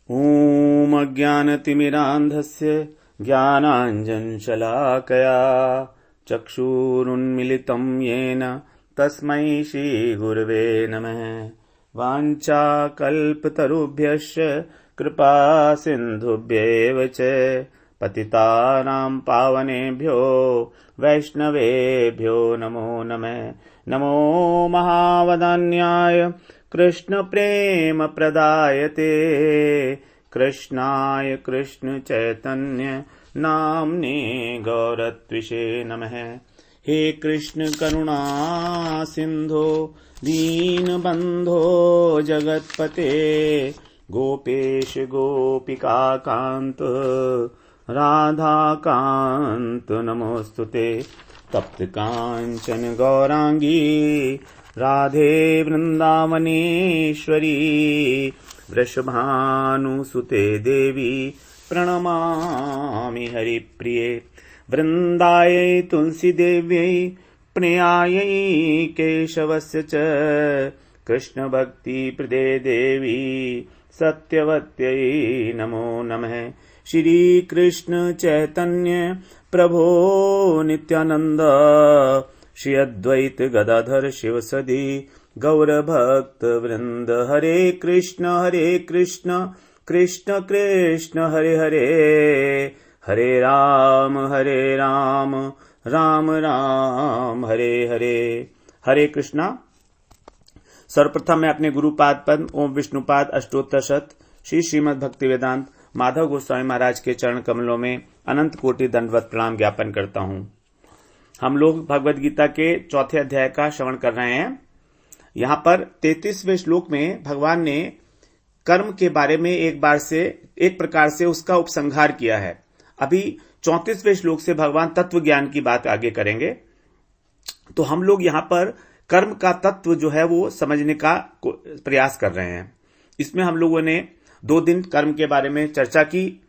ॐ अज्ञानतिमिरान्धस्य ज्ञानाञ्जनशलाकया चक्षुरुन्मिलितं येन तस्मै श्रीगुरवे नमः। वाञ्छाकल्पतरुभ्यश्च कृपासिन्धुभ्येव च पतितानां पावनेभ्यो वैष्णवेभ्यो नमो नमः। नमो महावदान्याय कृष्णप्रेमप्रदायते कृष्णाय कृष्णचैतन्य नाम्ने गौरत्विषे नमः। हे कृष्ण करुणा सिन्धो दीनबन्धो जगत्पते गोपेश गोपिकाकान्त राधाकान्त नमोस्तुते। तप्त कांचन गौरांगी राधे वृंदावनेश्वरी वृषभानुसुते देवी प्रणमामि हरिप्रिये। वृंदायै तुलसी देव्यै प्रियायै केशवस्य च कृष्ण भक्ति प्रदे देवी सत्यवत्यै नमो नमः। श्री कृष्ण चैतन्य प्रभो नित्यानंद श्री अद्वैत गदाधर शिवसदि गौर भक्त वृंद। हरे कृष्ण कृष्ण कृष्ण हरे हरे हरे राम राम राम हरे हरे। हरे कृष्णा। सर्वप्रथम मैं अपने गुरुपाद पद्म ओम विष्णुपाद अष्टोत्तर शत श्री श्रीमद् भक्ति वेदांत माधव गोस्वामी महाराज के चरण कमलों में अनंत कोटि दंडवत प्रणाम ज्ञापन करता हूं। हम लोग भगवद गीता के चौथे अध्याय का श्रवण कर रहे हैं। यहां पर 33वें श्लोक में भगवान ने कर्म के बारे में एक प्रकार से उसका उपसंहार किया है। अभी 34वें श्लोक से भगवान तत्व ज्ञान की बात आगे करेंगे। तो हम लोग यहां पर कर्म का तत्व जो है वो समझने का प्रयास कर रहे हैं। इसमें हम लोगों ने 2 दिन कर्म के बारे में चर्चा की।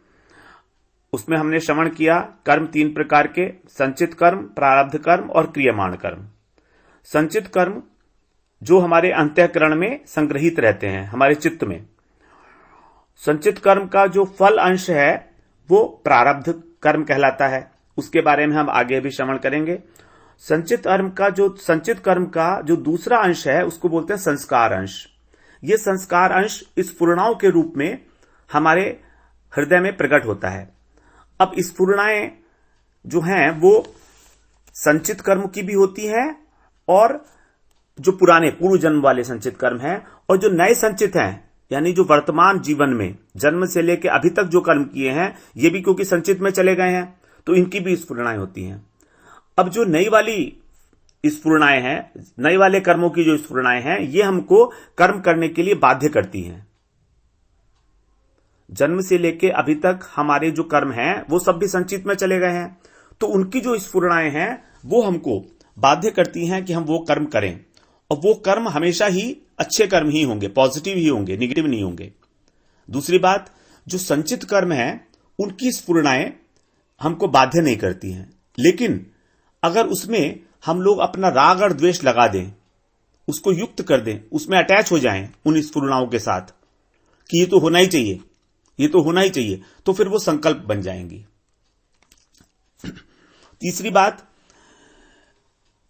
उसमें हमने श्रवण किया कर्म 3 प्रकार के, संचित कर्म, प्रारब्ध कर्म और क्रियमाण कर्म। संचित कर्म जो हमारे अंतःकरण में संग्रहित रहते हैं, हमारे चित्त में। संचित कर्म का जो फल अंश है वो प्रारब्ध कर्म कहलाता है। उसके बारे में हम आगे भी श्रवण करेंगे। संचित कर्म का जो दूसरा अंश है उसको बोलते हैं संस्कार अंश। ये संस्कार अंश इस स्फुरणाओं के रूप में हमारे हृदय में प्रकट होता है। अब इस स्फुरणाएं जो हैं वो संचित कर्म की भी होती हैं और जो पुराने पूर्व जन्म वाले संचित कर्म हैं, और जो नए संचित हैं यानी जो वर्तमान जीवन में जन्म से लेकर अभी तक जो कर्म किए हैं ये भी क्योंकि संचित में चले गए हैं तो इनकी भी स्फुरणाएं होती हैं। अब जो नई वाली स्फुरणाएं हैं, नए वाले कर्मों की जो स्फुरणाएं हैं, ये हमको कर्म करने के लिए बाध्य करती हैं। जन्म से लेके अभी तक हमारे जो कर्म हैं वो सब भी संचित में चले गए हैं, तो उनकी जो स्फुरणाएं हैं वो हमको बाध्य करती हैं कि हम वो कर्म करें। और वो कर्म हमेशा ही अच्छे कर्म ही होंगे, पॉजिटिव ही होंगे, निगेटिव नहीं होंगे। दूसरी बात, जो संचित कर्म है उनकी स्फुरणाएं हमको बाध्य नहीं करती हैं। लेकिन अगर उसमें हम लोग अपना राग और द्वेष लगा दें, उसको युक्त कर दें, उसमें अटैच हो जाएं उन स्फुरणाओं के साथ कि ये तो होना ही चाहिए, ये तो होना ही चाहिए, तो फिर वो संकल्प बन जाएंगी। तीसरी बात,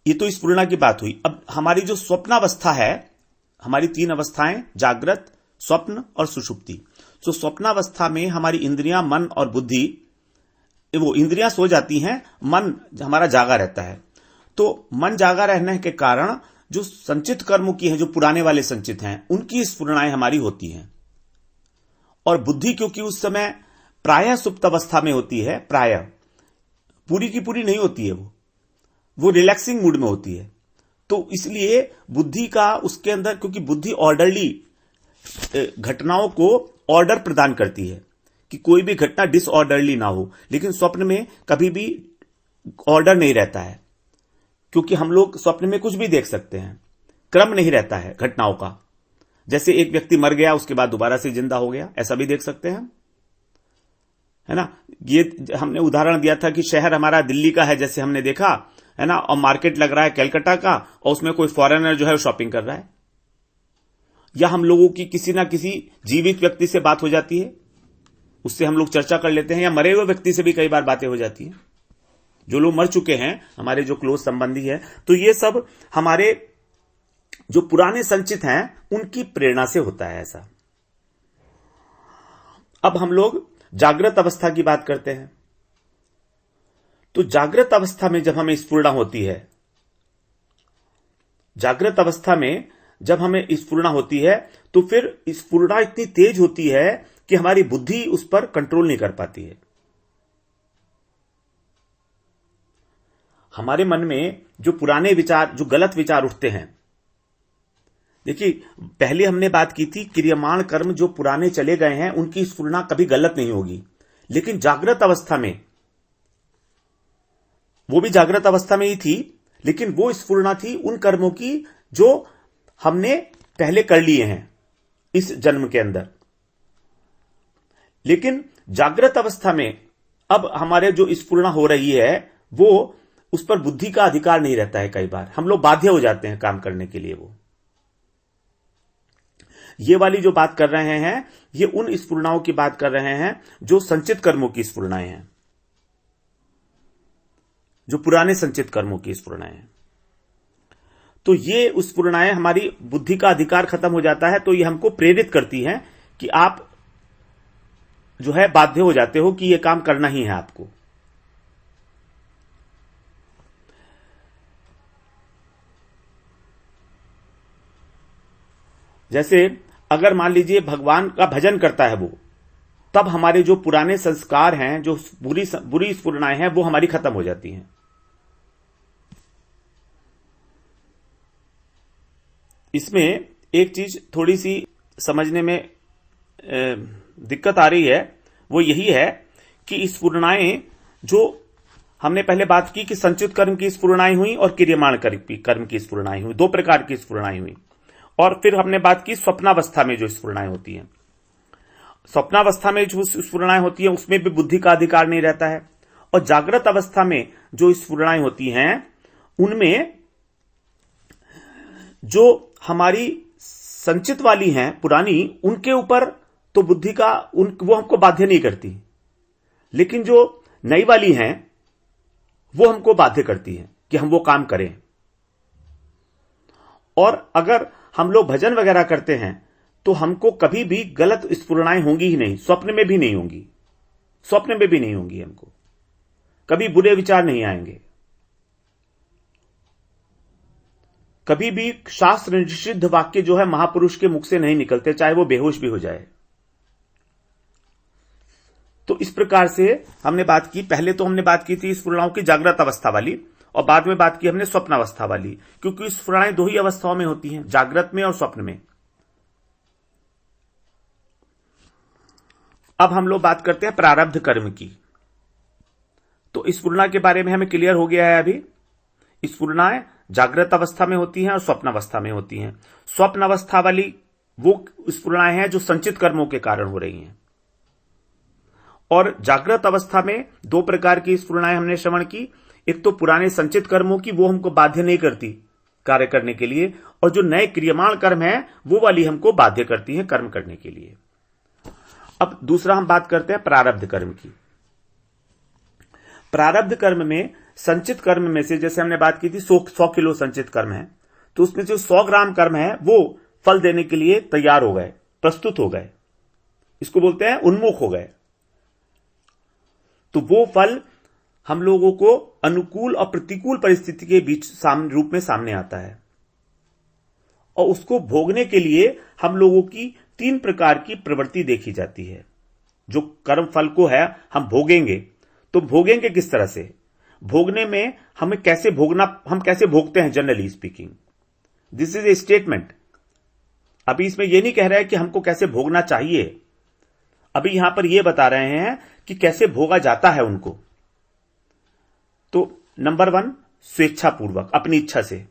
ये तो स्फुरणा की बात हुई। अब हमारी जो स्वप्नावस्था है, हमारी 3 अवस्थाएं, जागृत, स्वप्न और सुषुप्ति। तो स्वप्नावस्था में हमारी इंद्रियां, मन और बुद्धि, वो इंद्रियां सो जाती हैं, मन हमारा जागा रहता है। तो मन जागा रहने के कारण जो संचित कर्मों की हैं, जो पुराने वाले संचित हैं, उनकी स्फुरणाएं हमारी होती हैं। और बुद्धि क्योंकि उस समय प्रायः सुप्त अवस्था में होती है, प्रायः पूरी की पूरी नहीं होती है, वो रिलैक्सिंग मूड में होती है। तो इसलिए बुद्धि का उसके अंदर, क्योंकि बुद्धि ऑर्डरली घटनाओं को ऑर्डर प्रदान करती है कि कोई भी घटना डिसऑर्डरली ना हो। लेकिन स्वप्न में कभी भी ऑर्डर नहीं रहता है, क्योंकि हम लोग स्वप्न में कुछ भी देख सकते हैं, क्रम नहीं रहता है घटनाओं का। जैसे एक व्यक्ति मर गया, उसके बाद दोबारा से जिंदा हो गया, ऐसा भी देख सकते हैं, है ना। ये हमने उदाहरण दिया था कि शहर हमारा दिल्ली का है, जैसे हमने देखा, है ना, और मार्केट लग रहा है कलकत्ता का, और उसमें कोई फॉरेनर जो है शॉपिंग कर रहा है। या हम लोगों की किसी ना किसी जीवित व्यक्ति से बात हो जाती है, उससे हम लोग चर्चा कर लेते हैं, या मरे हुए व्यक्ति से भी कई बार बातें हो जाती हैं, जो लोग मर चुके हैं, हमारे जो क्लोज संबंधी है। तो ये सब हमारे जो पुराने संचित हैं उनकी प्रेरणा से होता है ऐसा। अब हम लोग जागृत अवस्था की बात करते हैं। तो जागृत अवस्था में जब हमें स्फुरणा होती है, जागृत अवस्था में जब हमें स्फुरणा होती है, तो फिर स्फुरणा इतनी तेज होती है कि हमारी बुद्धि उस पर कंट्रोल नहीं कर पाती है। हमारे मन में जो पुराने विचार, जो गलत विचार उठते हैं, देखिए पहले हमने बात की थी क्रियमाण कर्म जो पुराने चले गए हैं उनकी स्फुरणा कभी गलत नहीं होगी, लेकिन जागृत अवस्था में, वो भी जागृत अवस्था में ही थी, लेकिन वो स्फुरणा थी उन कर्मों की जो हमने पहले कर लिए हैं इस जन्म के अंदर। लेकिन जागृत अवस्था में अब हमारे जो स्फुरणा हो रही है वो, उस पर बुद्धि का अधिकार नहीं रहता है। कई बार हम लोग बाध्य हो जाते हैं काम करने के लिए। वो ये वाली जो बात कर रहे हैं ये उन स्फुरणाओं की बात कर रहे हैं जो संचित कर्मों की स्फुरणाएं हैं, जो पुराने संचित कर्मों की स्फुरणाएं हैं। तो ये स्फुरणाएं हमारी बुद्धि का अधिकार खत्म हो जाता है, तो ये हमको प्रेरित करती हैं कि आप जो है बाध्य हो जाते हो कि ये काम करना ही है आपको। जैसे अगर मान लीजिए भगवान का भजन करता है वो, तब हमारे जो पुराने संस्कार हैं, जो बुरी स्फुरणाएं हैं, वो हमारी खत्म हो जाती हैं। इसमें एक चीज थोड़ी सी समझने में दिक्कत आ रही है, वो यही है कि स्फुरणाएं जो हमने पहले बात की कि संचित कर्म की स्फुरणाएं हुई और क्रियमाण कर्म की स्फुरणाएं हुई, दो प्रकार की स्फुरणाएं हुई। और फिर हमने बात की स्वप्नावस्था में जो स्फुरणाएं होती हैं। स्वप्नावस्था में जो स्फुरणाएं होती हैं उसमें भी बुद्धि का अधिकार नहीं रहता है, और जागृत अवस्था में जो स्फुरणाएं होती हैं उनमें जो हमारी संचित वाली हैं पुरानी, उनके ऊपर तो बुद्धि का वो हमको बाध्य नहीं करती, लेकिन जो नई वाली हैं वो हमको बाध्य करती है कि हम वो काम करें। और अगर हम लोग भजन वगैरह करते हैं तो हमको कभी भी गलत स्फुरणाएं होंगी ही नहीं, स्वप्न में भी नहीं होंगी, स्वप्न में भी नहीं होंगी, हमको कभी बुरे विचार नहीं आएंगे, कभी भी शास्त्र निषिद्ध वाक्य जो है महापुरुष के मुख से नहीं निकलते, चाहे वो बेहोश भी हो जाए। तो इस प्रकार से हमने बात की। पहले तो हमने बात की थी स्फुरणाओं की जागृत अवस्था वाली, और बाद में बात की हमने स्वप्नावस्था वाली, क्योंकि स्फुरणाएं दो ही अवस्थाओं में होती हैं, जागृत में और स्वप्न में। अब हम लोग बात करते हैं प्रारब्ध कर्म की। तो स्फुरणा के बारे में हमें क्लियर हो गया है अभी। स्फुरणाएं जागृत अवस्था में होती हैं और स्वप्न अवस्था में होती हैं। स्वप्न अवस्था वाली वो स्फुरणाएं हैं जो संचित कर्मों के कारण हो रही हैं, और जागृत अवस्था में दो प्रकार की स्फुरणाएं हमने श्रवण की। एक तो पुराने संचित कर्मों की, वो हमको बाध्य नहीं करती कार्य करने के लिए, और जो नए क्रियमाण कर्म है वो वाली हमको बाध्य करती है कर्म करने के लिए। अब दूसरा हम बात करते हैं प्रारब्ध कर्म की। प्रारब्ध कर्म में संचित कर्म में से, जैसे हमने बात की थी 100 किलो संचित कर्म है, तो उसमें जो 100 ग्राम कर्म है वो फल देने के लिए तैयार हो गए, प्रस्तुत हो गए, इसको बोलते हैं उन्मुख हो गए। तो वो फल हम लोगों को अनुकूल और प्रतिकूल परिस्थिति के बीच रूप में सामने आता है, और उसको भोगने के लिए हम लोगों की 3 प्रकार की प्रवृत्ति देखी जाती है। जो कर्म फल को है हम भोगेंगे, तो भोगेंगे किस तरह से, भोगने में हमें कैसे भोगना, हम कैसे भोगते हैं generally speaking, this is a statement. अभी इसमें यह नहीं कह रहा है कि हमको कैसे भोगना चाहिए, अभी यहां पर यह बता रहे हैं कि कैसे भोगा जाता है उनको। तो नंबर 1, स्वेच्छापूर्वक, अपनी इच्छा से।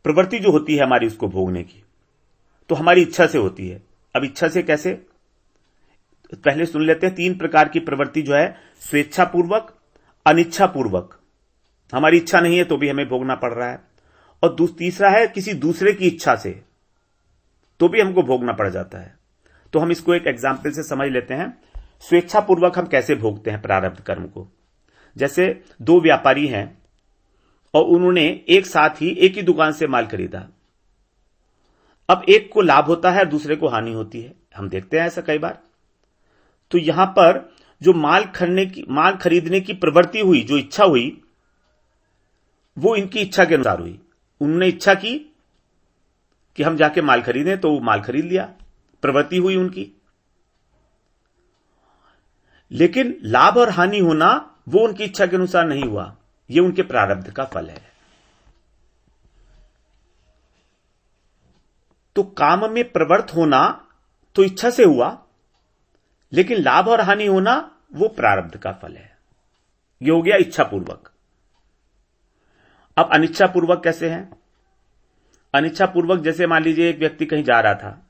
प्रवृत्ति जो होती है हमारी उसको भोगने की, तो हमारी इच्छा से होती है। अब इच्छा से कैसे, पहले सुन लेते हैं। 3 प्रकार की प्रवृत्ति जो है, स्वेच्छापूर्वक, अनिच्छापूर्वक, हमारी इच्छा नहीं है तो भी हमें भोगना पड़ रहा है, और तीसरा है किसी दूसरे की इच्छा से, तो भी हमको भोगना पड़ जाता है। तो हम इसको एक एग्जाम्पल से समझ लेते हैं। स्वेच्छापूर्वक हम कैसे भोगते हैं प्रारब्ध कर्म को। जैसे दो व्यापारी हैं और उन्होंने एक साथ ही एक ही दुकान से माल खरीदा। अब एक को लाभ होता है, दूसरे को हानि होती है। हम देखते हैं ऐसा कई बार। तो यहां पर जो माल खरीदने की प्रवृत्ति हुई, जो इच्छा हुई, वो इनकी इच्छा के अनुसार हुई। उन्होंने इच्छा की कि हम जाके माल खरीदें, तो वो माल खरीद लिया, प्रवृत्ति हुई उनकी। लेकिन लाभ और हानि होना वो उनकी इच्छा के अनुसार नहीं हुआ, ये उनके प्रारब्ध का फल है। तो काम में प्रवृत्त होना तो इच्छा से हुआ, लेकिन लाभ और हानि होना वो प्रारब्ध का फल है। ये हो गया इच्छापूर्वक। अब अनिच्छापूर्वक कैसे है? अनिच्छापूर्वक जैसे मान लीजिए एक व्यक्ति कहीं जा रहा था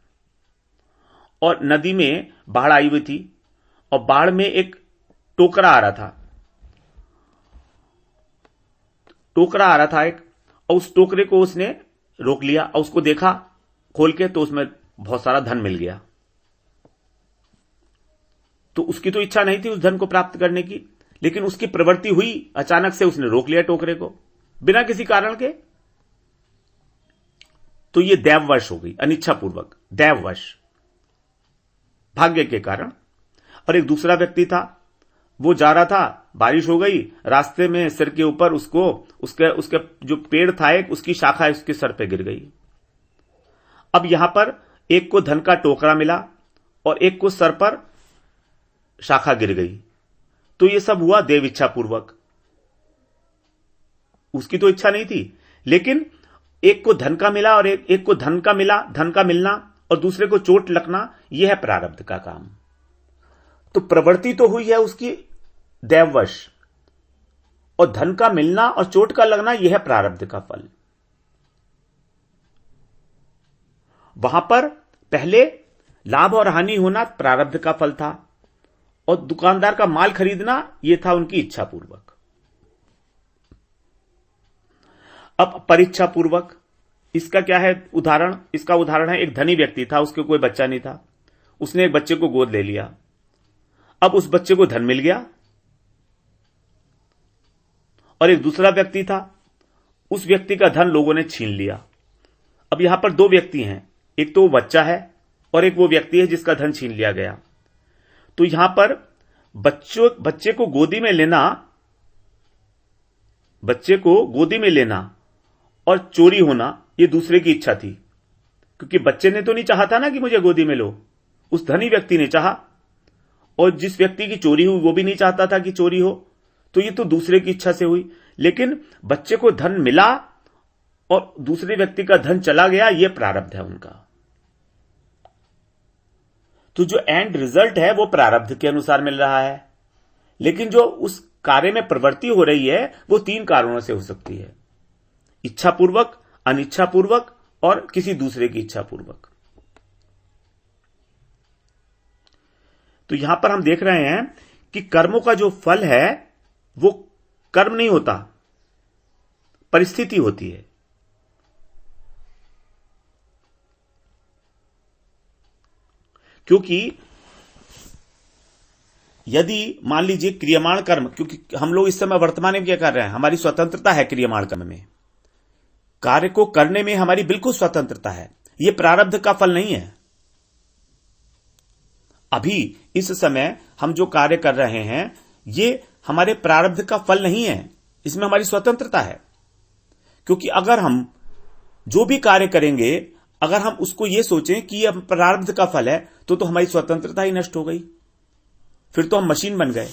और नदी में बाढ़ आई हुई थी और बाढ़ में एक टोकरा आ रहा था। एक, और उस टोकरे को उसने रोक लिया और उसको देखा खोल के, तो उसमें बहुत सारा धन मिल गया। तो उसकी तो इच्छा नहीं थी उस धन को प्राप्त करने की, लेकिन उसकी प्रवृत्ति हुई, अचानक से उसने रोक लिया टोकरे को बिना किसी कारण के। तो ये दैववश हो गई, अनिच्छापूर्वक, दैववश, भाग्य के कारण। और एक दूसरा व्यक्ति था, वो जा रहा था, बारिश हो गई, रास्ते में सिर के ऊपर उसके जो पेड़ था एक, उसकी शाखा उसके सर पे गिर गई। अब यहां पर एक को धन का टोकरा मिला और एक को सर पर शाखा गिर गई। तो ये सब हुआ देव इच्छापूर्वक। उसकी तो इच्छा नहीं थी, लेकिन एक को धन का मिला और एक को धन का मिलना और दूसरे को चोट लगना, यह है प्रारब्ध का काम। तो प्रवृत्ति तो हुई है उसकी दैववश, और धन का मिलना और चोट का लगना, यह है प्रारब्ध का फल। वहां पर पहले लाभ और हानि होना प्रारब्ध का फल था और दुकानदार का माल खरीदना यह था उनकी इच्छापूर्वक। अब परीक्षापूर्वक, इसका क्या है उदाहरण? इसका उदाहरण है, एक धनी व्यक्ति था, उसके कोई बच्चा नहीं था, उसने एक बच्चे को गोद ले लिया। अब उस बच्चे को धन मिल गया। और एक दूसरा व्यक्ति था, उस व्यक्ति का धन लोगों ने छीन लिया। अब यहां पर दो व्यक्ति हैं, एक तो वो बच्चा है और एक वो व्यक्ति है जिसका धन छीन लिया गया। तो यहां पर बच्चे को गोदी में लेना और चोरी होना, ये दूसरे की इच्छा थी, क्योंकि बच्चे ने तो नहीं चाहा था ना कि मुझे गोदी में लो, उस धनी व्यक्ति ने चाहा। और जिस व्यक्ति की चोरी हुई वो भी नहीं चाहता था कि चोरी हो, तो ये तो दूसरे की इच्छा से हुई। लेकिन बच्चे को धन मिला और दूसरे व्यक्ति का धन चला गया, यह प्रारब्ध है उनका। तो जो एंड रिजल्ट है वो प्रारब्ध के अनुसार मिल रहा है, लेकिन जो उस कार्य में प्रवृत्ति हो रही है वो तीन कारणों से हो सकती है, इच्छापूर्वक, अनिच्छापूर्वक और किसी दूसरे की इच्छापूर्वक। तो यहां पर हम देख रहे हैं कि कर्मों का जो फल है वो कर्म नहीं होता, परिस्थिति होती है। क्योंकि यदि मान लीजिए क्रियमाण कर्म, क्योंकि हम लोग इस समय वर्तमान में क्या कर रहे हैं, हमारी स्वतंत्रता है क्रियमाण कर्म में, कार्य को करने में हमारी बिल्कुल स्वतंत्रता है। यह प्रारब्ध का फल नहीं है। अभी इस समय हम जो कार्य कर रहे हैं ये हमारे प्रारब्ध का फल नहीं है, इसमें हमारी स्वतंत्रता है। क्योंकि अगर हम जो भी कार्य करेंगे, अगर हम उसको ये सोचें कि यह प्रारब्ध का फल है, तो हमारी स्वतंत्रता ही नष्ट हो गई, फिर तो हम मशीन बन गए।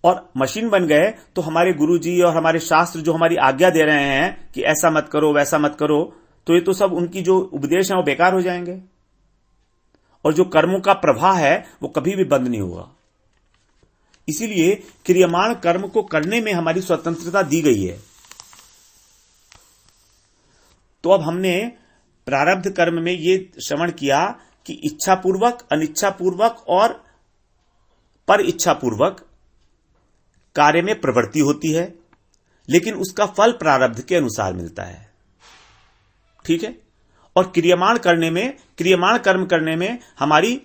और मशीन बन गए तो हमारे गुरुजी और हमारे शास्त्र जो हमारी आज्ञा दे रहे हैं कि ऐसा मत करो वैसा मत करो, तो ये तो सब उनकी जो उपदेश है वो बेकार हो जाएंगे और जो कर्मों का प्रवाह है वो कभी भी बंद नहीं होगा। इसीलिए क्रियमाण कर्म को करने में हमारी स्वतंत्रता दी गई है। तो अब हमने प्रारब्ध कर्म में ये श्रवण किया कि इच्छापूर्वक, अनिच्छापूर्वक और पर इच्छापूर्वक कार्य में प्रवृत्ति होती है, लेकिन उसका फल प्रारब्ध के अनुसार मिलता है। ठीक है। और क्रियमाण कर्म करने में हमारी,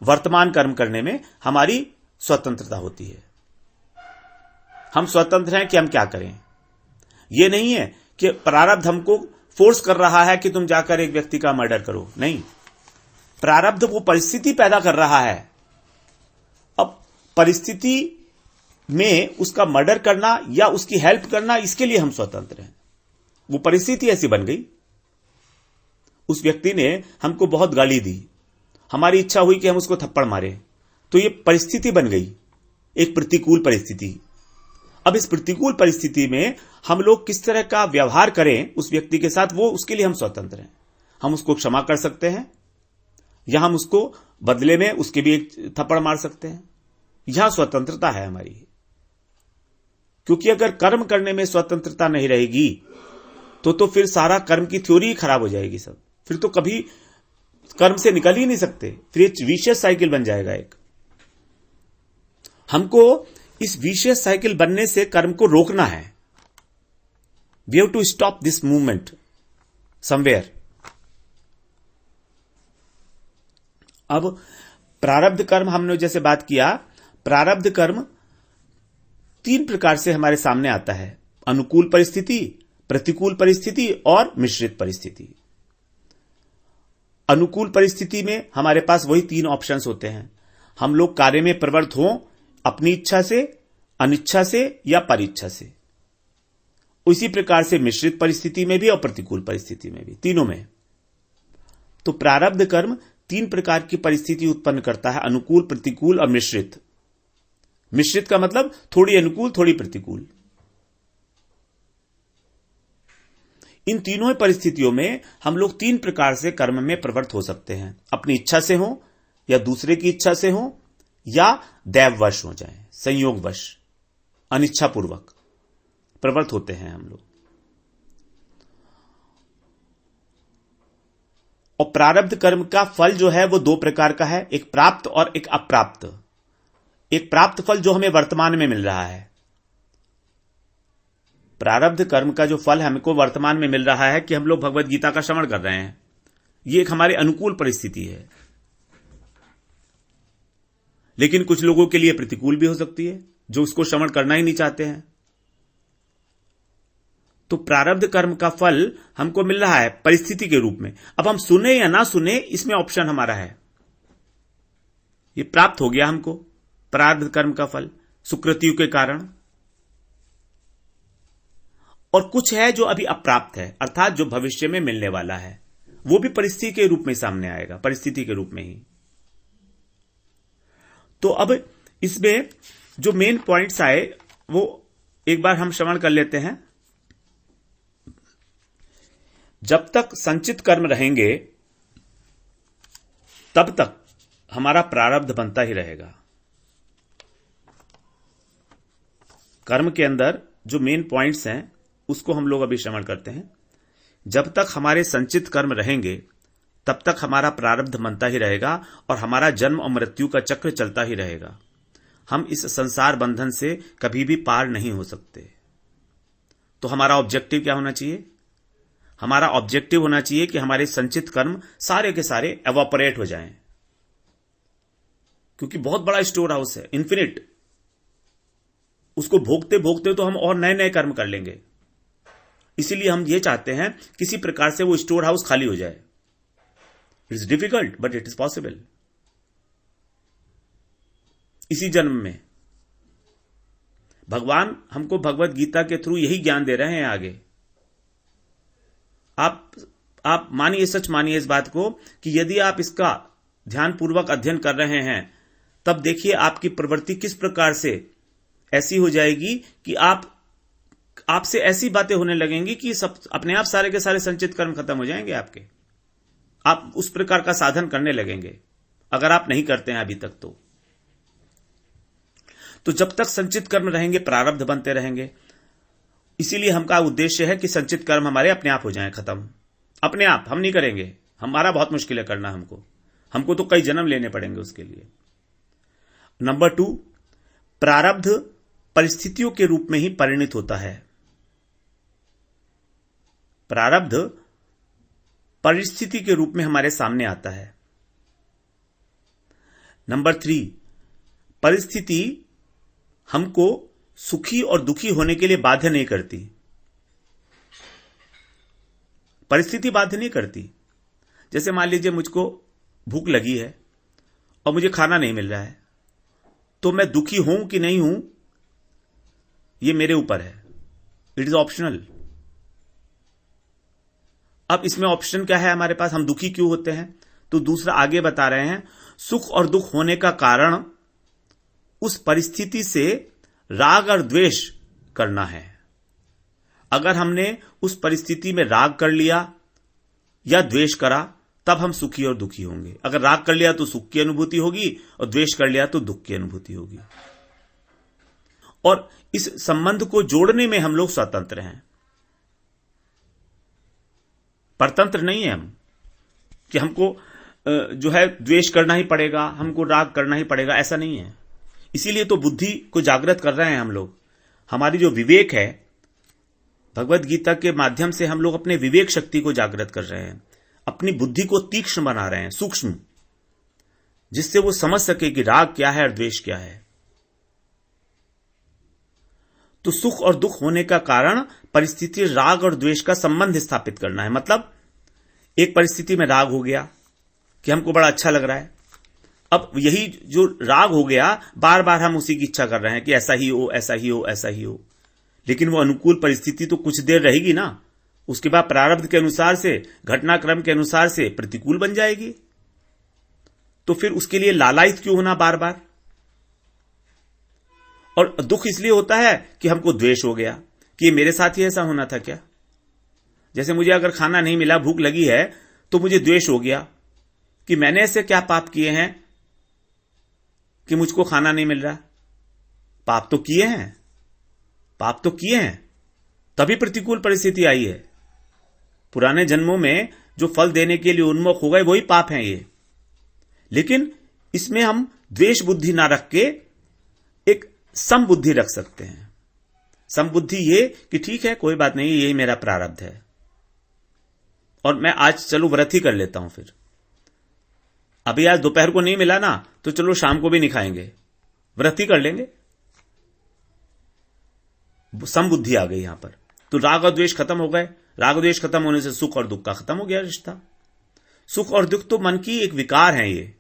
वर्तमान कर्म करने में हमारी स्वतंत्रता होती है। हम स्वतंत्र हैं कि हम क्या करें। यह नहीं है कि प्रारब्ध हमको फोर्स कर रहा है कि तुम जाकर एक व्यक्ति का मर्डर करो, नहीं। प्रारब्ध वो परिस्थिति पैदा कर रहा है। अब परिस्थिति में उसका मर्डर करना या उसकी हेल्प करना, इसके लिए हम स्वतंत्र हैं। वो परिस्थिति ऐसी बन गई, उस व्यक्ति ने हमको बहुत गाली दी, हमारी इच्छा हुई कि हम उसको थप्पड़ मारे, तो ये परिस्थिति बन गई, एक प्रतिकूल परिस्थिति। अब इस प्रतिकूल परिस्थिति में हम लोग किस तरह का व्यवहार करें उस व्यक्ति के साथ, वो उसके लिए हम स्वतंत्र हैं। हम उसको क्षमा कर सकते हैं या हम उसको बदले में उसके भी एक थप्पड़ मार सकते हैं। यहां स्वतंत्रता है हमारी। क्योंकि अगर कर्म करने में स्वतंत्रता नहीं रहेगी तो फिर सारा कर्म की थ्योरी ही खराब हो जाएगी सब। फिर तो कभी कर्म से निकल ही नहीं सकते, फिर एक विशियस साइकिल बन जाएगा एक। हमको इस विशियस साइकिल बनने से कर्म को रोकना है। We have to stop this movement somewhere. अब प्रारब्ध कर्म हमने जैसे बात किया, प्रारब्ध कर्म 3 प्रकार से हमारे सामने आता है: अनुकूल परिस्थिति, प्रतिकूल परिस्थिति और मिश्रित परिस्थिति। अनुकूल परिस्थिति में हमारे पास वही 3 ऑप्शंस होते हैं। हम लोग कार्य में प्रवृत्त हों अपनी इच्छा से, अनिच्छा से या परीच्छा से। उसी प्रकार से मिश्रित परिस्थिति में भी और प्रतिकूल परिस्थिति में भी, तीनों में। तो प्रारब्ध कर्म 3 प्रकार की परिस्थिति उत्पन्न करता है: अनुकूल, प्रतिकूल और मिश्रित। मिश्रित का मतलब थोड़ी अनुकूल थोड़ी प्रतिकूल। इन तीनों परिस्थितियों में हम लोग 3 प्रकार से कर्म में प्रवृत्त हो सकते हैं: अपनी इच्छा से हो, या दूसरे की इच्छा से हो, या दैववश हो जाए, संयोगवश, अनिच्छापूर्वक प्रवृत्त होते हैं हम लोग। और प्रारब्ध कर्म का फल जो है वो 2 प्रकार का है, एक प्राप्त और एक अप्राप्त। एक प्राप्त फल जो हमें वर्तमान में मिल रहा है। प्रारब्ध कर्म का जो फल हमको वर्तमान में मिल रहा है कि हम लोग भगवत गीता का श्रवण कर रहे हैं, ये एक हमारे अनुकूल परिस्थिति है। लेकिन कुछ लोगों के लिए प्रतिकूल भी हो सकती है, जो उसको श्रवण करना ही नहीं चाहते हैं। तो प्रारब्ध कर्म का फल हमको मिल रहा है परिस्थिति के रूप में। अब हम सुने या ना सुने, इसमें ऑप्शन हमारा है। ये प्राप्त हो गया हमको प्रारब्ध कर्म का फल सुकृतियों के कारण। और कुछ है जो अभी अप्राप्त है, अर्थात जो भविष्य में मिलने वाला है, वो भी परिस्थिति के रूप में सामने आएगा, परिस्थिति के रूप में ही। तो अब इसमें जो मेन पॉइंट्स आए वो एक बार हम श्रवण कर लेते हैं। जब तक संचित कर्म रहेंगे तब तक हमारा प्रारब्ध बनता ही रहेगा। कर्म के अंदर जो मेन पॉइंट्स हैं उसको हम लोग अभी श्रवण करते हैं। जब तक हमारे संचित कर्म रहेंगे तब तक हमारा प्रारब्ध बनता ही रहेगा और हमारा जन्म और मृत्यु का चक्र चलता ही रहेगा। हम इस संसार बंधन से कभी भी पार नहीं हो सकते। तो हमारा ऑब्जेक्टिव क्या होना चाहिए? हमारा ऑब्जेक्टिव होना चाहिए कि हमारे संचित कर्म सारे के सारे एवापोरेट हो जाएं, क्योंकि बहुत बड़ा स्टोर हाउस है, इन्फिनिट। उसको भोगते भोगते तो हम और नए नए कर्म कर लेंगे। इसीलिए हम ये चाहते हैं किसी प्रकार से वो स्टोर हाउस खाली हो जाए। It is difficult but it is possible. इसी जन्म में भगवान हमको भगवत गीता के थ्रू यही ज्ञान दे रहे हैं आगे। आप मानिए, सच मानिए इस बात को कि यदि आप इसका ध्यानपूर्वक अध्ययन कर रहे हैं तब देखिए आपकी प्रवृत्ति किस प्रकार से ऐसी हो जाएगी कि आपसे ऐसी बातें होने लगेंगी कि सब अपने आप सारे के सारे संचित कर्म खत्म हो जाएंगे आपके। आप उस प्रकार का साधन करने लगेंगे अगर आप नहीं करते हैं अभी तक। तो जब तक संचित कर्म रहेंगे प्रारब्ध बनते रहेंगे। इसीलिए हमका उद्देश्य है कि संचित कर्म हमारे अपने आप हो जाएं खत्म, अपने आप। हम नहीं करेंगे, हमारा बहुत मुश्किल है करना। हमको तो कई जन्म लेने पड़ेंगे उसके लिए। नंबर 2, प्रारब्ध परिस्थितियों के रूप में ही परिणित होता है। प्रारब्ध परिस्थिति के रूप में हमारे सामने आता है। नंबर 3, परिस्थिति हमको सुखी और दुखी होने के लिए बाध्य नहीं करती। परिस्थिति बाध्य नहीं करती। जैसे मान लीजिए मुझको भूख लगी है और मुझे खाना नहीं मिल रहा है, तो मैं दुखी हूं कि नहीं हूं ये मेरे ऊपर है। It is optional. अब इसमें ऑप्शन क्या है हमारे पास, हम दुखी क्यों होते हैं? तो दूसरा आगे बता रहे हैं, सुख और दुख होने का कारण उस परिस्थिति से राग और द्वेष करना है। अगर हमने उस परिस्थिति में राग कर लिया या द्वेष करा, तब हम सुखी और दुखी होंगे। अगर राग कर लिया तो सुख की अनुभूति होगी और द्वेष कर लिया तो दुख की अनुभूति होगी। और इस संबंध को जोड़ने में हम लोग स्वतंत्र हैं, परतंत्र नहीं है हम, कि हमको जो है द्वेष करना ही पड़ेगा, हमको राग करना ही पड़ेगा, ऐसा नहीं है। इसीलिए तो बुद्धि को जागृत कर रहे हैं हम लोग। हमारी जो विवेक है, भगवत गीता के माध्यम से हम लोग अपने विवेक शक्ति को जागृत कर रहे हैं, अपनी बुद्धि को तीक्ष्ण बना रहे हैं, सूक्ष्म, जिससे वो समझ सके कि राग क्या है और द्वेष क्या है। तो सुख और दुख होने का कारण परिस्थिति राग और द्वेष का संबंध स्थापित करना है। मतलब एक परिस्थिति में राग हो गया कि हमको बड़ा अच्छा लग रहा है, अब यही जो राग हो गया, बार बार हम उसी की इच्छा कर रहे हैं कि ऐसा ही हो, ऐसा ही हो, ऐसा ही हो। लेकिन वो अनुकूल परिस्थिति तो कुछ देर रहेगी ना, उसके बाद प्रारब्ध के अनुसार से, घटनाक्रम के अनुसार से प्रतिकूल बन जाएगी। तो फिर उसके लिए लालायित क्यों होना बार बार? और दुख इसलिए होता है कि हमको द्वेष हो गया कि मेरे साथ ही ऐसा होना था क्या। जैसे मुझे अगर खाना नहीं मिला, भूख लगी है, तो मुझे द्वेष हो गया कि मैंने ऐसे क्या पाप किए हैं कि मुझको खाना नहीं मिल रहा। पाप तो किए हैं, पाप तो किए हैं, तभी प्रतिकूल परिस्थिति आई है। पुराने जन्मों में जो फल देने के लिए उन्मुख हो गए, वही पाप हैं ये। लेकिन इसमें हम द्वेष बुद्धि ना रख के एक सम बुद्धि रख सकते हैं। सम बुद्धि ये कि ठीक है, कोई बात नहीं, यही मेरा प्रारब्ध है और मैं आज चलो व्रत ही कर लेता हूं। फिर अभी आज दोपहर को नहीं मिला ना, तो चलो शाम को भी नहीं खाएंगे, व्रत ही कर लेंगे। सम बुद्धि आ गई यहां पर। तो राग और द्वेष खत्म हो गए। राग द्वेष खत्म होने से सुख और दुख का खत्म हो गया रिश्ता। सुख और दुख तो मन की एक विकार है, ये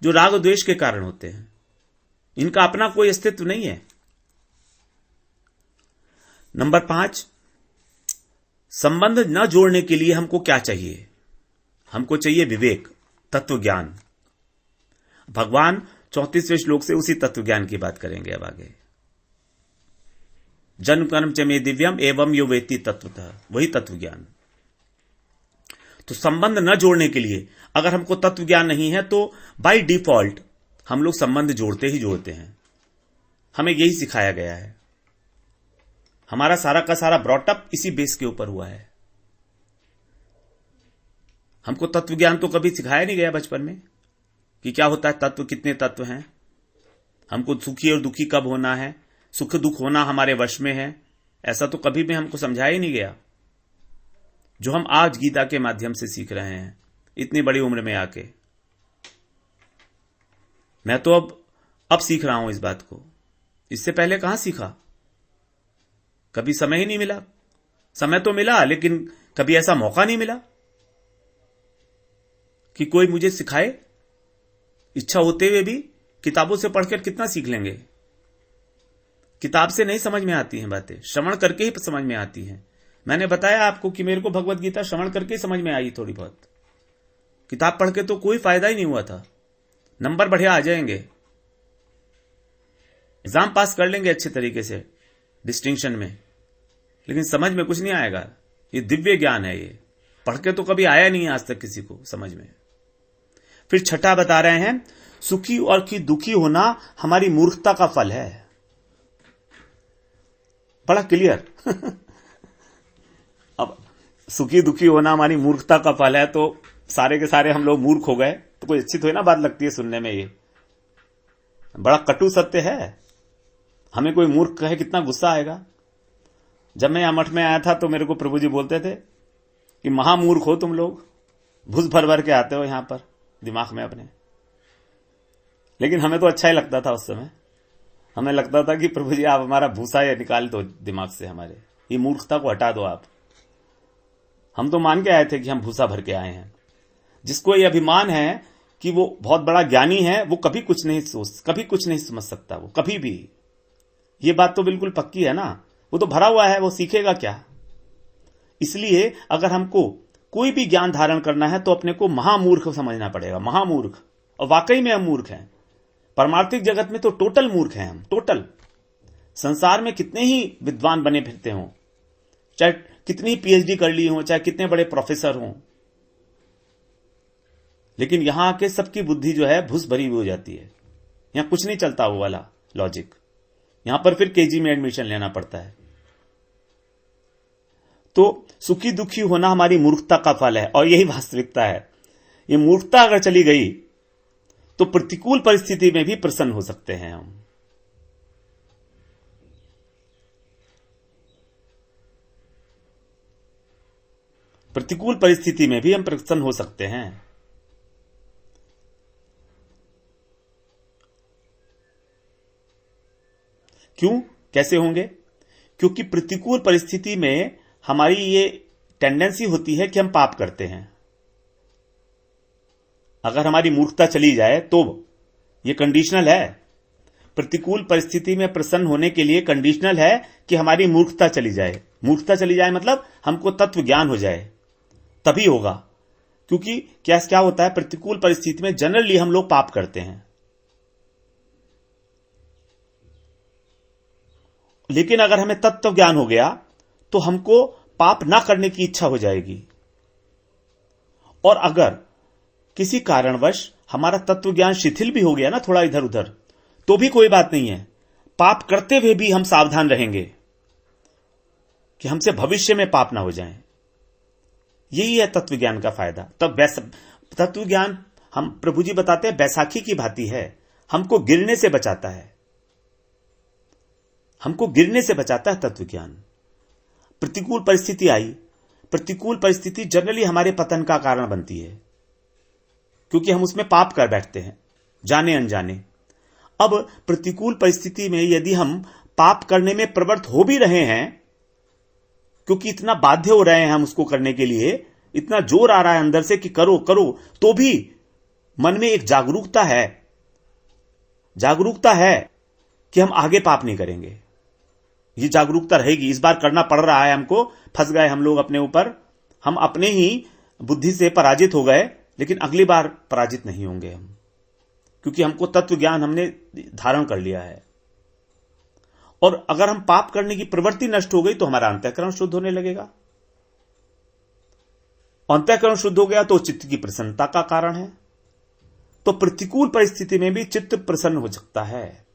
जो राग और द्वेष के कारण होते हैं, इनका अपना कोई अस्तित्व नहीं है। नंबर 5, संबंध न जोड़ने के लिए हमको क्या चाहिए? हमको चाहिए विवेक, तत्व ज्ञान। भगवान 34वें श्लोक से उसी तत्व ज्ञान की बात करेंगे अब आगे। जन्म कर्म च मे दिव्यम एवं यो वेत्ति तत्वतः, वही तत्व ज्ञान। तो संबंध न जोड़ने के लिए अगर हमको तत्व ज्ञान नहीं है, तो बाय डिफॉल्ट हम लोग संबंध जोड़ते ही जोड़ते हैं। हमें यही सिखाया गया है। हमारा सारा का सारा ब्रॉटअप इसी बेस के ऊपर हुआ है। हमको तत्व ज्ञान तो कभी सिखाया नहीं गया बचपन में कि क्या होता है तत्व, कितने तत्व हैं, हमको सुखी और दुखी कब होना है, सुख दुख होना हमारे वश में है, ऐसा तो कभी भी हमको समझाया ही नहीं गया, जो हम आज गीता के माध्यम से सीख रहे हैं इतनी बड़ी उम्र में आके। मैं तो अब सीख रहा हूं इस बात को, इससे पहले कहां सीखा, कभी समय ही नहीं मिला। समय तो मिला, लेकिन कभी ऐसा मौका नहीं मिला कि कोई मुझे सिखाए। इच्छा होते हुए भी किताबों से पढ़कर कितना सीख लेंगे। किताब से नहीं समझ में आती हैं बातें, श्रवण करके ही समझ में आती हैं। मैंने बताया आपको कि मेरे को भगवत गीता श्रवण करके ही समझ में आई थोड़ी बहुत। किताब पढ़ के तो कोई फायदा ही नहीं हुआ था। नंबर बढ़िया आ जाएंगे, एग्जाम पास कर लेंगे अच्छे तरीके से डिस्टिंक्शन में, लेकिन समझ में कुछ नहीं आएगा। ये दिव्य ज्ञान है, ये पढ़ के तो कभी आया नहीं है आज तक किसी को समझ में। फिर छठा बता रहे हैं, सुखी और की दुखी होना हमारी मूर्खता का फल है। बड़ा क्लियर अब सुखी दुखी होना हमारी मूर्खता का फल है, तो सारे के सारे हम लोग मूर्ख हो गए, तो कोई अच्छी थोड़ी ना बात लगती है सुनने में। ये बड़ा कटु सत्य है। हमें कोई मूर्ख कहे कितना गुस्सा आएगा। जब मैं यहां मठ में आया था तो मेरे को प्रभु जी बोलते थे कि महामूर्ख हो तुम लोग, भूस भर भर के आते हो यहां पर दिमाग में अपने। लेकिन हमें तो अच्छा ही लगता था उस समय, हमें लगता था कि प्रभु जी आप हमारा भूसा या निकाल दो दिमाग से, हमारे ये मूर्खता को हटा दो आप। हम तो मान के आए थे कि हम भूसा भर के आए हैं। जिसको ये अभिमान है कि वो बहुत बड़ा ज्ञानी है, वो कभी कुछ नहीं समझ सकता, वो कभी भी। ये बात तो बिल्कुल पक्की है ना, वो तो भरा हुआ है, वो सीखेगा क्या। इसलिए अगर हमको कोई भी ज्ञान धारण करना है तो अपने को महामूर्ख समझना पड़ेगा, महामूर्ख। और वाकई में हम मूर्ख हैं, परमार्थिक जगत में तो टोटल मूर्ख हैं हम, टोटल। संसार में कितने ही विद्वान बने फिरते हों, चाहे कितनी पीएचडी कर ली हो, चाहे कितने बड़े प्रोफेसर हों, लेकिन यहां आके सबकी बुद्धि जो है भूस भरी हुई हो जाती है। यहां कुछ नहीं चलता वो वाला लॉजिक, यहां पर फिर केजी में एडमिशन लेना पड़ता है। तो सुखी दुखी होना हमारी मूर्खता का फल है, और यही वास्तविकता है। ये मूर्खता अगर चली गई तो प्रतिकूल परिस्थिति में भी प्रसन्न हो सकते हैं हम। प्रतिकूल परिस्थिति में भी हम प्रसन्न हो सकते हैं। क्यों, कैसे होंगे? क्योंकि प्रतिकूल परिस्थिति में हमारी ये टेंडेंसी होती है कि हम पाप करते हैं। अगर हमारी मूर्खता चली जाए तो ये कंडीशनल है। प्रतिकूल परिस्थिति में प्रसन्न होने के लिए कंडीशनल है कि हमारी मूर्खता चली जाए। मूर्खता चली जाए मतलब हमको तत्व ज्ञान हो जाए, तभी होगा। क्योंकि क्या होता है, प्रतिकूल परिस्थिति में जनरली हम लोग पाप करते हैं। लेकिन अगर हमें तत्व ज्ञान हो गया तो हमको पाप ना करने की इच्छा हो जाएगी। और अगर किसी कारणवश हमारा तत्व ज्ञान शिथिल भी हो गया ना, थोड़ा इधर उधर, तो भी कोई बात नहीं है। पाप करते हुए भी हम सावधान रहेंगे कि हमसे भविष्य में पाप ना हो जाएं। यही है तत्व ज्ञान का फायदा। तब तत्व ज्ञान, हम प्रभु जी बताते हैं, बैसाखी की भांति है, हमको गिरने से बचाता है। हमको गिरने से बचाता है तत्व ज्ञान। प्रतिकूल परिस्थिति आई, प्रतिकूल परिस्थिति जनरली हमारे पतन का कारण बनती है, क्योंकि हम उसमें पाप कर बैठते हैं जाने अनजाने। अब प्रतिकूल परिस्थिति में यदि हम पाप करने में प्रवृत्त हो भी रहे हैं, क्योंकि इतना बाध्य हो रहे हैं हम उसको करने के लिए, इतना जोर आ रहा है अंदर से कि करो करो, तो भी मन में एक जागरूकता है कि हम आगे पाप नहीं करेंगे। ये जागरूकता रहेगी। इस बार करना पड़ रहा है हमको, फंस गए हम लोग अपने ऊपर, हम अपने ही बुद्धि से पराजित हो गए, लेकिन अगली बार पराजित नहीं होंगे हम, क्योंकि हमको तत्व ज्ञान हमने धारण कर लिया है। और अगर हम पाप करने की प्रवृत्ति नष्ट हो गई तो हमारा अंतःकरण शुद्ध होने लगेगा। अंतःकरण शुद्ध हो गया तो चित्त की प्रसन्नता का कारण है। तो प्रतिकूल परिस्थिति में भी चित्त प्रसन्न हो सकता है।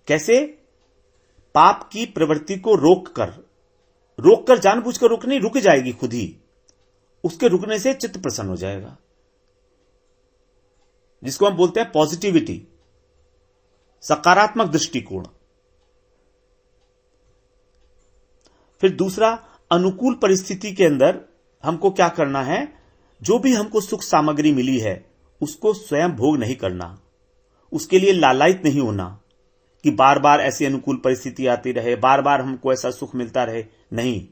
कैसे? पाप की प्रवृत्ति को रोककर जानबूझकर रुकनी, रुक जाएगी खुद ही। उसके रुकने से चित्त प्रसन्न हो जाएगा, जिसको हम बोलते हैं पॉजिटिविटी, सकारात्मक दृष्टिकोण। फिर दूसरा, अनुकूल परिस्थिति के अंदर हमको क्या करना है? जो भी हमको सुख सामग्री मिली है उसको स्वयं भोग नहीं करना, उसके लिए लालायित नहीं होना कि बार बार ऐसी अनुकूल परिस्थिति आती रहे, बार बार हमको ऐसा सुख मिलता रहे। नहीं,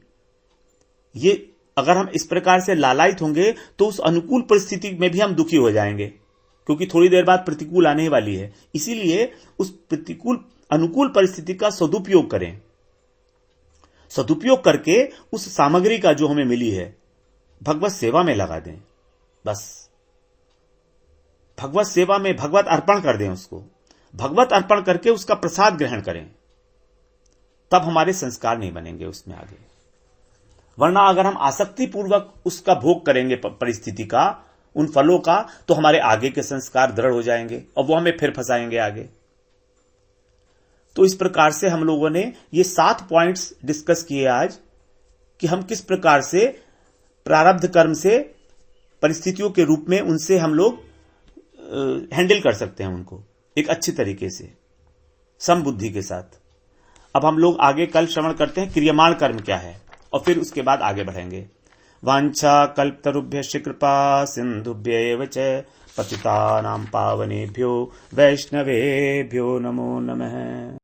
ये अगर हम इस प्रकार से लालायित होंगे तो उस अनुकूल परिस्थिति में भी हम दुखी हो जाएंगे, क्योंकि थोड़ी देर बाद प्रतिकूल आने वाली है। इसीलिए उस अनुकूल परिस्थिति का सदुपयोग करें। सदुपयोग करके उस सामग्री का जो हमें मिली है भगवत सेवा में लगा दें। बस भगवत सेवा में भगवत अर्पण कर दें उसको। भगवत अर्पण करके उसका प्रसाद ग्रहण करें, तब हमारे संस्कार नहीं बनेंगे उसमें आगे। वरना अगर हम आसक्ति पूर्वक उसका भोग करेंगे परिस्थिति का, उन फलों का, तो हमारे आगे के संस्कार दृढ़ हो जाएंगे और वो हमें फिर फंसाएंगे आगे। तो इस प्रकार से हम लोगों ने ये 7 पॉइंट्स डिस्कस किए आज कि हम किस प्रकार से प्रारब्ध कर्म से परिस्थितियों के रूप में उनसे हम लोग हैंडल कर सकते हैं उनको एक अच्छी तरीके से, समबुद्धि के साथ। अब हम लोग आगे कल श्रवण करते हैं क्रियमाण कर्म क्या है, और फिर उसके बाद आगे बढ़ेंगे। वाञ्छा कल्पतरुभ्यश्च कृपा सिन्धुभ्यैव च पतितानां पावनेभ्यो वैष्णवेभ्यो नमो नमः।